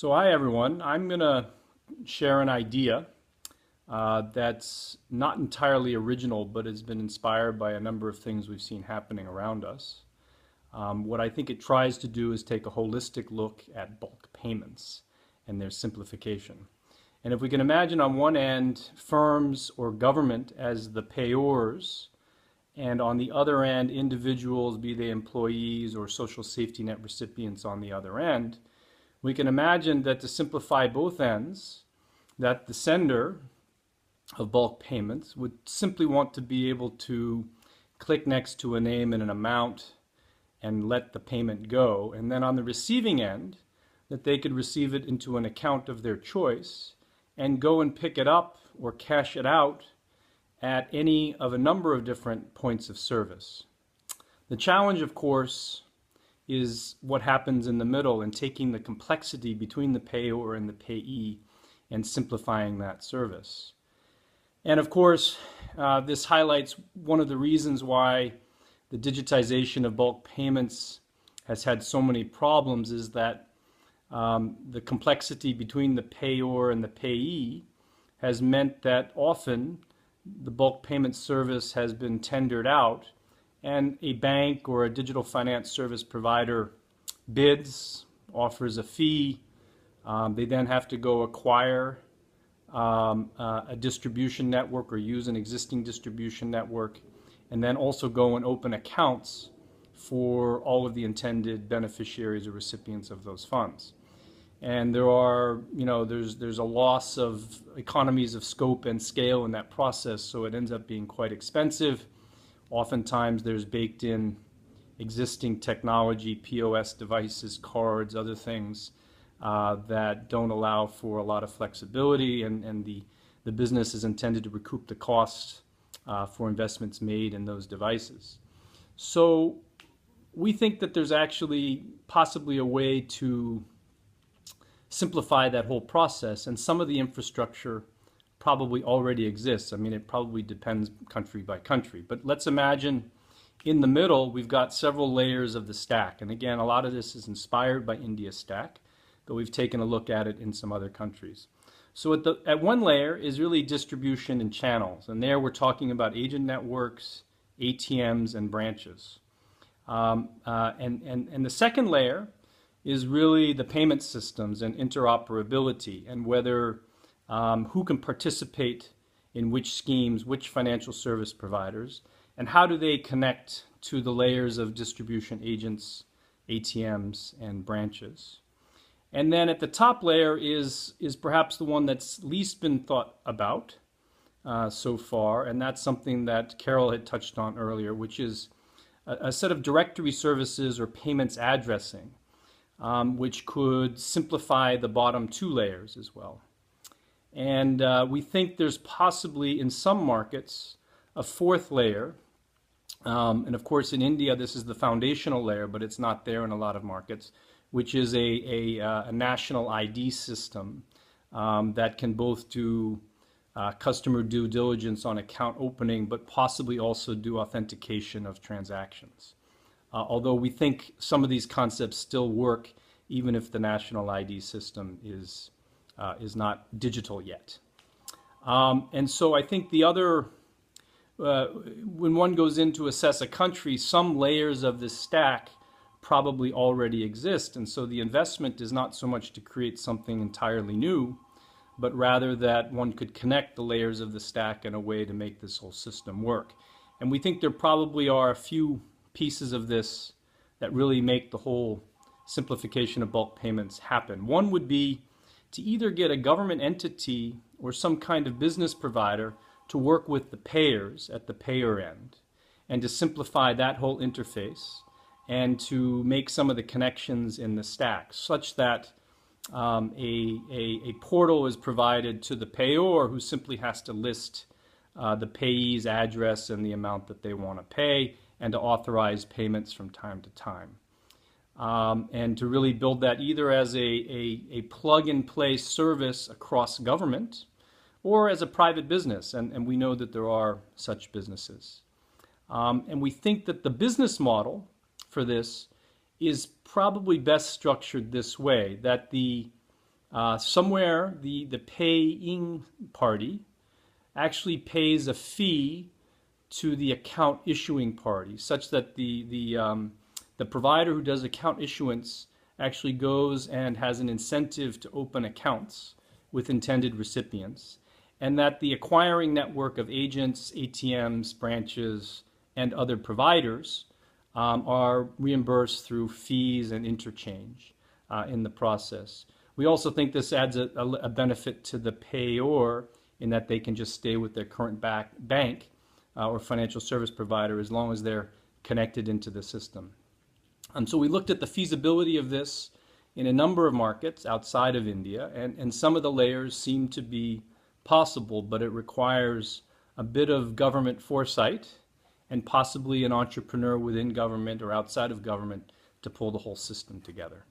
So hi everyone, I'm going to share an idea that's not entirely original but has been inspired by a number of things we've seen happening around us. What I think it tries to do is take a holistic look at bulk payments and their simplification. And if we can imagine on one end firms or government as the payors, and on the other end individuals, be they employees or social safety net recipients on the other end, we can imagine that to simplify both ends, that the sender of bulk payments would simply want to be able to click next to a name and an amount and let the payment go. And then on the receiving end, that they could receive it into an account of their choice and go and pick it up or cash it out at any of a number of different points of service. The challenge, of course, is what happens in the middle and taking the complexity between the payor and the payee and simplifying that service. And of course, this highlights one of the reasons why the digitization of bulk payments has had so many problems is that the complexity between the payor and the payee has meant that often the bulk payment service has been tendered out and a bank or a digital finance service provider bids, offers a fee. They then have to go acquire a distribution network or use an existing distribution network, and then also go and open accounts for all of the intended beneficiaries or recipients of those funds. And there are, there's a loss of economies of scope and scale in that process, so it ends up being quite expensive. Oftentimes there's baked in existing technology, POS devices, cards, other things that don't allow for a lot of flexibility, and the business is intended to recoup the costs for investments made in those devices. So we think that there's actually possibly a way to simplify that whole process, and some of the infrastructure probably already exists. I mean, it probably depends country by country, but let's imagine in the middle we've got several layers of the stack, and again, a lot of this is inspired by India's stack, but we've taken a look at it in some other countries. So at one layer is really distribution and channels, and there we're talking about agent networks, ATMs, and branches. And the second layer is really the payment systems and interoperability, and whether who can participate in which schemes, which financial service providers, and how do they connect to the layers of distribution agents, ATMs, and branches. And then at the top layer is perhaps the one that's least been thought about so far, and that's something that Carol had touched on earlier, which is a set of directory services or payments addressing, which could simplify the bottom two layers as well. And we think there's possibly in some markets a fourth layer, and of course in India this is the foundational layer, but it's not there in a lot of markets, which is a national ID system that can both do customer due diligence on account opening, but possibly also do authentication of transactions. Although we think some of these concepts still work even if the national ID system is not digital yet. And so I think the other, when one goes in to assess a country, some layers of this stack probably already exist, and so the investment is not so much to create something entirely new, but rather that one could connect the layers of the stack in a way to make this whole system work. And we think there probably are a few pieces of this that really make the whole simplification of bulk payments happen. One would be to either get a government entity or some kind of business provider to work with the payers at the payer end and to simplify that whole interface and to make some of the connections in the stack such that a portal is provided to the payor who simply has to list the payee's address and the amount that they want to pay, and to authorize payments from time to time. And to really build that either as a plug-and-play service across government or as a private business, and we know that there are such businesses. And we think that the business model for this is probably best structured this way, that the somewhere the paying party actually pays a fee to the account issuing party, such that the provider who does account issuance actually goes and has an incentive to open accounts with intended recipients, and that the acquiring network of agents, ATMs, branches, and other providers are reimbursed through fees and interchange in the process. We also think this adds a benefit to the payor in that they can just stay with their current bank or financial service provider as long as they're connected into the system. So we looked at the feasibility of this in a number of markets outside of India, and some of the layers seem to be possible, but it requires a bit of government foresight and possibly an entrepreneur within government or outside of government to pull the whole system together.